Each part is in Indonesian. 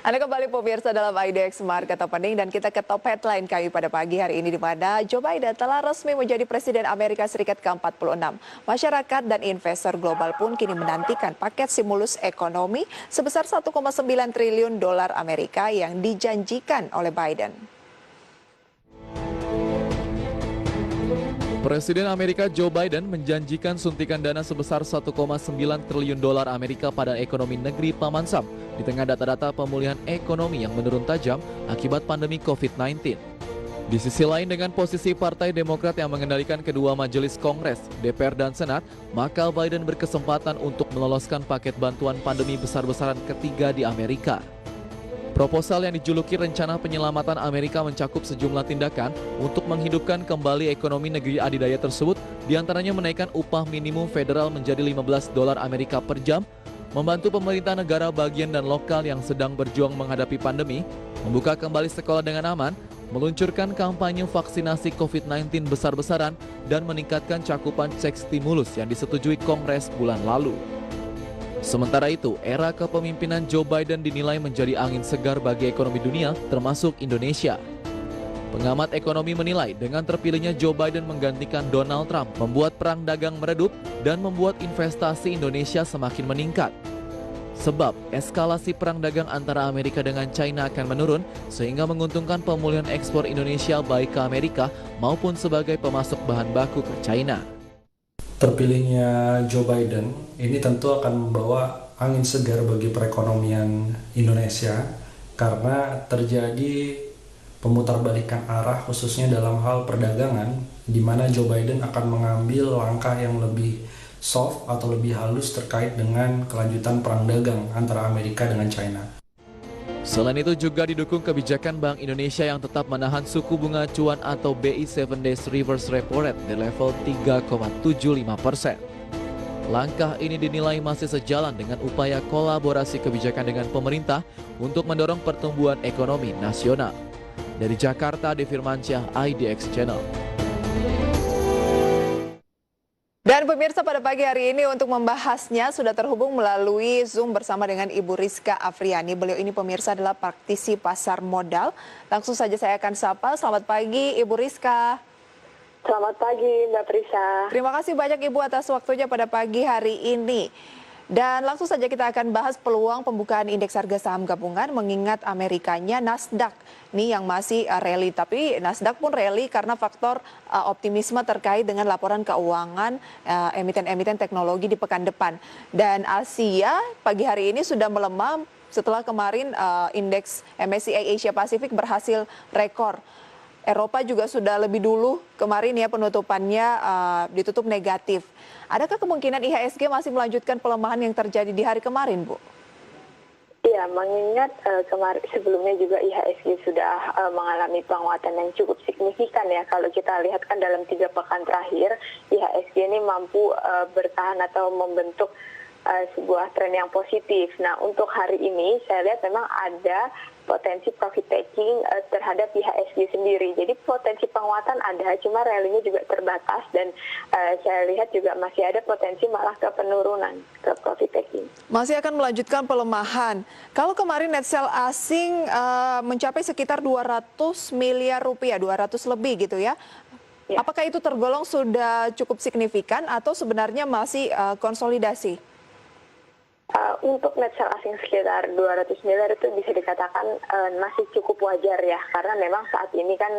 Anda kembali pemirsa dalam IDX Market Opening dan kita ke top headline kami pada pagi hari ini di mana Joe Biden telah resmi menjadi Presiden Amerika Serikat ke-46. Masyarakat dan investor global pun kini menantikan paket stimulus ekonomi sebesar 1,9 triliun dolar Amerika yang dijanjikan oleh Biden. Presiden Amerika Joe Biden menjanjikan suntikan dana sebesar 1,9 triliun dolar Amerika pada ekonomi negeri Paman Sam di tengah data-data pemulihan ekonomi yang menurun tajam akibat pandemi COVID-19. Di sisi lain, dengan posisi Partai Demokrat yang mengendalikan kedua majelis Kongres, DPR dan Senat, maka Biden berkesempatan untuk meloloskan paket bantuan pandemi besar-besaran ketiga di Amerika. Proposal yang dijuluki Rencana Penyelamatan Amerika mencakup sejumlah tindakan untuk menghidupkan kembali ekonomi negeri adidaya tersebut, diantaranya menaikkan upah minimum federal menjadi 15 dolar Amerika per jam, membantu pemerintah negara bagian dan lokal yang sedang berjuang menghadapi pandemi, membuka kembali sekolah dengan aman, meluncurkan kampanye vaksinasi COVID-19 besar-besaran, dan meningkatkan cakupan cek stimulus yang disetujui Kongres bulan lalu. Sementara itu, era kepemimpinan Joe Biden dinilai menjadi angin segar bagi ekonomi dunia, termasuk Indonesia. Pengamat ekonomi menilai dengan terpilihnya Joe Biden menggantikan Donald Trump membuat perang dagang meredup dan membuat investasi Indonesia semakin meningkat. Sebab eskalasi perang dagang antara Amerika dengan China akan menurun sehingga menguntungkan pemulihan ekspor Indonesia baik ke Amerika maupun sebagai pemasok bahan baku ke China. Terpilihnya Joe Biden ini tentu akan membawa angin segar bagi perekonomian Indonesia karena terjadi pemutarbalikan arah khususnya dalam hal perdagangan di mana Joe Biden akan mengambil langkah yang lebih soft atau lebih halus terkait dengan kelanjutan perang dagang antara Amerika dengan China. Selain itu juga didukung kebijakan Bank Indonesia yang tetap menahan suku bunga acuan atau BI 7 Days Reverse Repo Rate di level 3,75%. Langkah ini dinilai masih sejalan dengan upaya kolaborasi kebijakan dengan pemerintah untuk mendorong pertumbuhan ekonomi nasional. Dari Jakarta, Devi Firmansyah, IDX Channel. Dan pemirsa, pada pagi hari ini untuk membahasnya sudah terhubung melalui Zoom bersama dengan Ibu Rizka Afriani. Beliau ini pemirsa adalah praktisi pasar modal. Langsung saja saya akan sapa. Selamat pagi Ibu Rizka. Selamat pagi Mbak Prisa. Terima kasih banyak Ibu atas waktunya pada pagi hari ini. Dan langsung saja kita akan bahas peluang pembukaan indeks harga saham gabungan mengingat Amerikanya Nasdaq nih yang masih rally, tapi Nasdaq pun rally karena faktor optimisme terkait dengan laporan keuangan emiten-emiten teknologi di pekan depan. Dan Asia pagi hari ini sudah melemah setelah kemarin indeks MSCI Asia Pasifik berhasil rekor. Eropa juga sudah lebih dulu kemarin ya penutupannya ditutup negatif. Adakah kemungkinan IHSG masih melanjutkan pelemahan yang terjadi di hari kemarin, Bu? Iya, mengingat kemarin sebelumnya juga IHSG sudah mengalami penguatan yang cukup signifikan ya. Kalau kita lihat kan dalam 3 pekan terakhir, IHSG ini mampu bertahan atau membentuk sebuah tren yang positif. Nah, untuk hari ini saya lihat memang ada potensi profit taking terhadap IHSG sendiri. Jadi potensi penguatan ada, cuma rally-nya juga terbatas dan saya lihat juga masih ada potensi malah ke penurunan, ke profit taking. Masih akan melanjutkan pelemahan. Kalau kemarin net sell asing mencapai sekitar 200 miliar rupiah, 200 lebih gitu ya. Ya. Apakah itu tergolong sudah cukup signifikan atau sebenarnya masih konsolidasi? Untuk net sell asing sekitar 200 miliar itu bisa dikatakan masih cukup wajar ya, karena memang saat ini kan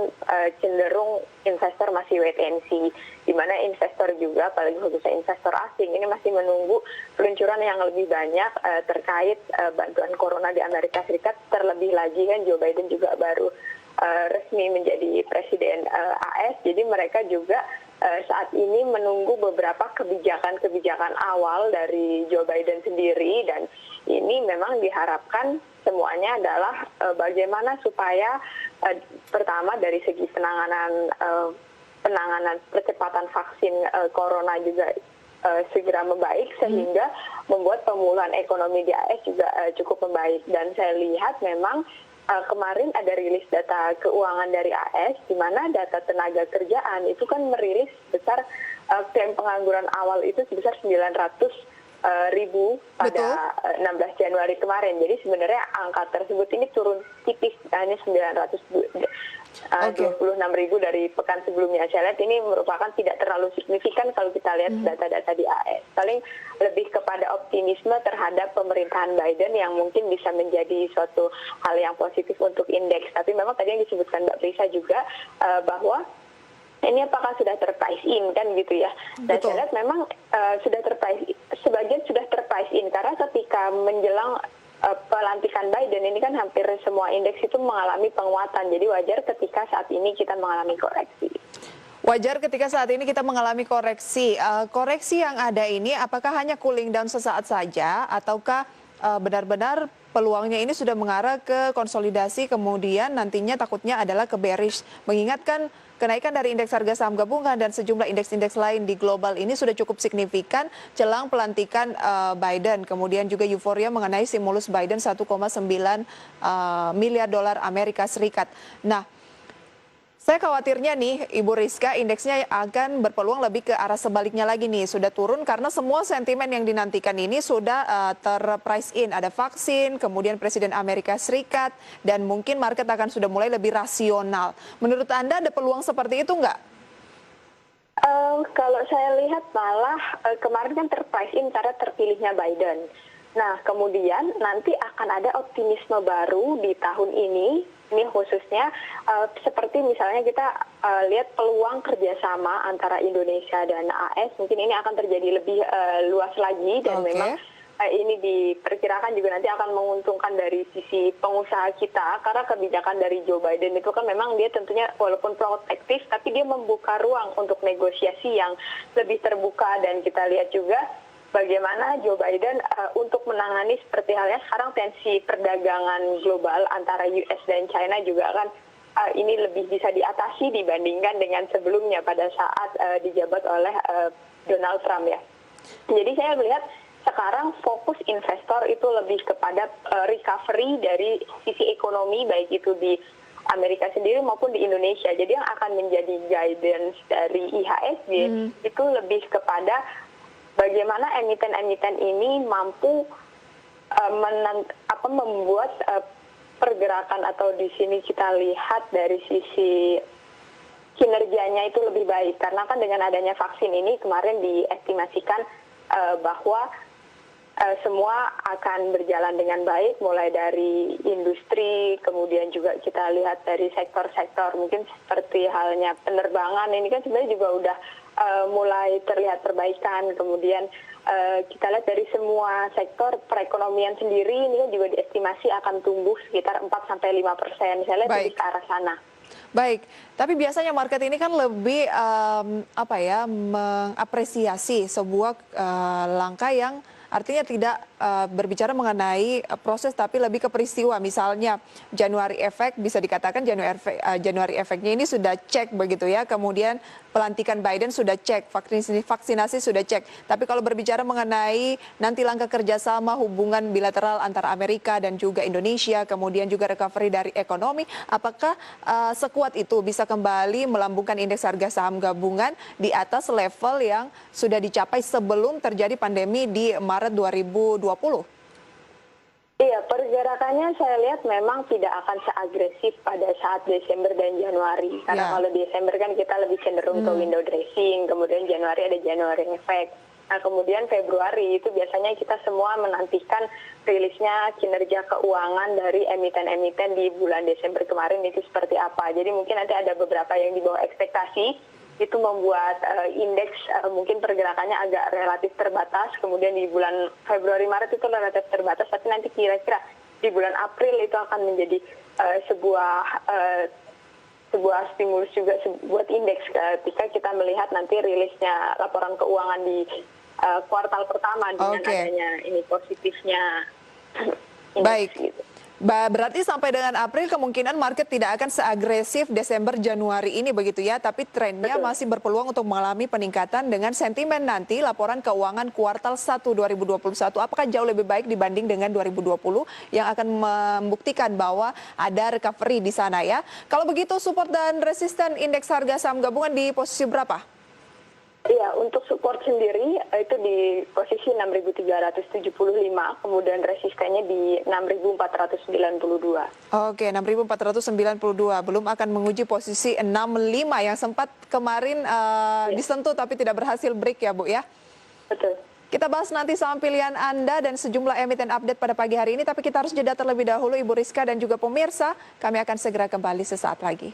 cenderung investor masih wait and see, di mana investor juga, apalagi khususnya investor asing ini masih menunggu peluncuran yang lebih banyak terkait bantuan corona di Amerika Serikat. Terlebih lagi kan Joe Biden juga baru resmi menjadi presiden AS, jadi mereka juga saat ini menunggu beberapa kebijakan-kebijakan awal dari Joe Biden sendiri, dan ini memang diharapkan semuanya adalah bagaimana supaya pertama dari segi penanganan percepatan vaksin corona juga segera membaik sehingga membuat pemulihan ekonomi di AS juga cukup membaik. Dan saya lihat memang kemarin ada rilis data keuangan dari AS, di mana data tenaga kerjaan itu kan merilis besar klaim pengangguran awal itu sebesar 900 ribu pada 16 Januari kemarin. Jadi sebenarnya angka tersebut ini turun tipis, hanya 926.000 dari pekan sebelumnya. Saya lihat ini merupakan tidak terlalu signifikan kalau kita lihat data-data di AS. Paling lebih kepada optimisme terhadap pemerintahan Biden yang mungkin bisa menjadi suatu hal yang positif untuk indeks. Tapi memang tadi yang disebutkan Mbak Prisa juga bahwa ini apakah sudah terprice in kan gitu ya. Dan saya lihat memang sebagian sudah terprice in karena ketika menjelang pelantikan Biden ini kan hampir semua indeks itu mengalami penguatan. Jadi wajar ketika saat ini kita mengalami koreksi. Wajar ketika saat ini kita mengalami koreksi. Koreksi yang ada ini apakah hanya cooling down sesaat saja ataukah benar-benar peluangnya ini sudah mengarah ke konsolidasi kemudian nantinya takutnya adalah ke bearish, mengingatkan kenaikan dari indeks harga saham gabungan dan sejumlah indeks-indeks lain di global ini sudah cukup signifikan jelang pelantikan Biden. Kemudian juga euforia mengenai stimulus Biden 1,9 miliar dolar Amerika Serikat. Nah, saya khawatirnya nih Ibu Rizka indeksnya akan berpeluang lebih ke arah sebaliknya lagi nih. Sudah turun karena semua sentimen yang dinantikan ini sudah terprice in. Ada vaksin, kemudian Presiden Amerika Serikat, dan mungkin market akan sudah mulai lebih rasional. Menurut Anda ada peluang seperti itu nggak? Kalau saya lihat malah kemarin kan terprice in karena terpilihnya Biden. Nah, kemudian nanti akan ada optimisme baru di tahun ini khususnya seperti misalnya kita lihat peluang kerjasama antara Indonesia dan AS, mungkin ini akan terjadi lebih luas lagi dan memang ini diperkirakan juga nanti akan menguntungkan dari sisi pengusaha kita karena kebijakan dari Joe Biden itu kan memang dia tentunya walaupun protektif tapi dia membuka ruang untuk negosiasi yang lebih terbuka dan kita lihat juga bagaimana Joe Biden untuk menangani seperti halnya sekarang tensi perdagangan global antara US dan China juga kan ini lebih bisa diatasi dibandingkan dengan sebelumnya pada saat dijabat oleh Donald Trump ya. Jadi saya melihat sekarang fokus investor itu lebih kepada recovery dari sisi ekonomi baik itu di Amerika sendiri maupun di Indonesia. Jadi yang akan menjadi guidance dari IHSG itu lebih kepada bagaimana emiten-emiten ini mampu membuat pergerakan atau di sini kita lihat dari sisi kinerjanya itu lebih baik. Karena kan dengan adanya vaksin ini kemarin diestimasikan bahwa semua akan berjalan dengan baik mulai dari industri, kemudian juga kita lihat dari sektor-sektor mungkin seperti halnya penerbangan ini kan sebenarnya juga udah mulai terlihat perbaikan. Kemudian kita lihat dari semua sektor perekonomian sendiri ini juga diestimasi akan tumbuh sekitar 4-5%. Saya lihat lebih ke arah sana. Baik, tapi biasanya market ini kan lebih mengapresiasi sebuah langkah yang artinya tidak berbicara mengenai proses tapi lebih ke peristiwa. Misalnya Januari Effect bisa dikatakan Januari Effect-nya ini sudah cek begitu ya. Kemudian pelantikan Biden sudah cek, vaksinasi sudah cek. Tapi kalau berbicara mengenai nanti langkah kerjasama hubungan bilateral antara Amerika dan juga Indonesia, kemudian juga recovery dari ekonomi, apakah sekuat itu bisa kembali melambungkan indeks harga saham gabungan di atas level yang sudah dicapai sebelum terjadi pandemi di Maret 2020? Iya, pergerakannya saya lihat memang tidak akan seagresif pada saat Desember dan Januari. Karena kalau Desember kan kita lebih cenderung ke window dressing, kemudian Januari ada January effect. Nah, kemudian Februari itu biasanya kita semua menantikan rilisnya kinerja keuangan dari emiten-emiten di bulan Desember kemarin itu seperti apa. Jadi mungkin nanti ada beberapa yang di bawah ekspektasi, itu membuat indeks mungkin pergerakannya agak relatif terbatas. Kemudian di bulan Februari Maret itu relatif terbatas, tapi nanti kira-kira di bulan April itu akan menjadi sebuah stimulus juga buat indeks ketika kita melihat nanti rilisnya laporan keuangan di kuartal pertama dengan adanya ini positifnya indeks. Baik. Gitu. Berarti sampai dengan April kemungkinan market tidak akan seagresif Desember Januari ini begitu ya, tapi trennya masih berpeluang untuk mengalami peningkatan dengan sentimen nanti laporan keuangan kuartal 1 2021 apakah jauh lebih baik dibanding dengan 2020 yang akan membuktikan bahwa ada recovery di sana ya. Kalau begitu support dan resisten indeks harga saham gabungan di posisi berapa? Iya, untuk support sendiri itu di posisi 6.375, kemudian resistennya di 6.492. Oke, 6.492. Belum akan menguji posisi 65 yang sempat kemarin disentuh tapi tidak berhasil break ya, Bu ya. Betul. Kita bahas nanti saham pilihan Anda dan sejumlah emiten update pada pagi hari ini, tapi kita harus jeda terlebih dahulu Ibu Rizka dan juga pemirsa. Kami akan segera kembali sesaat lagi.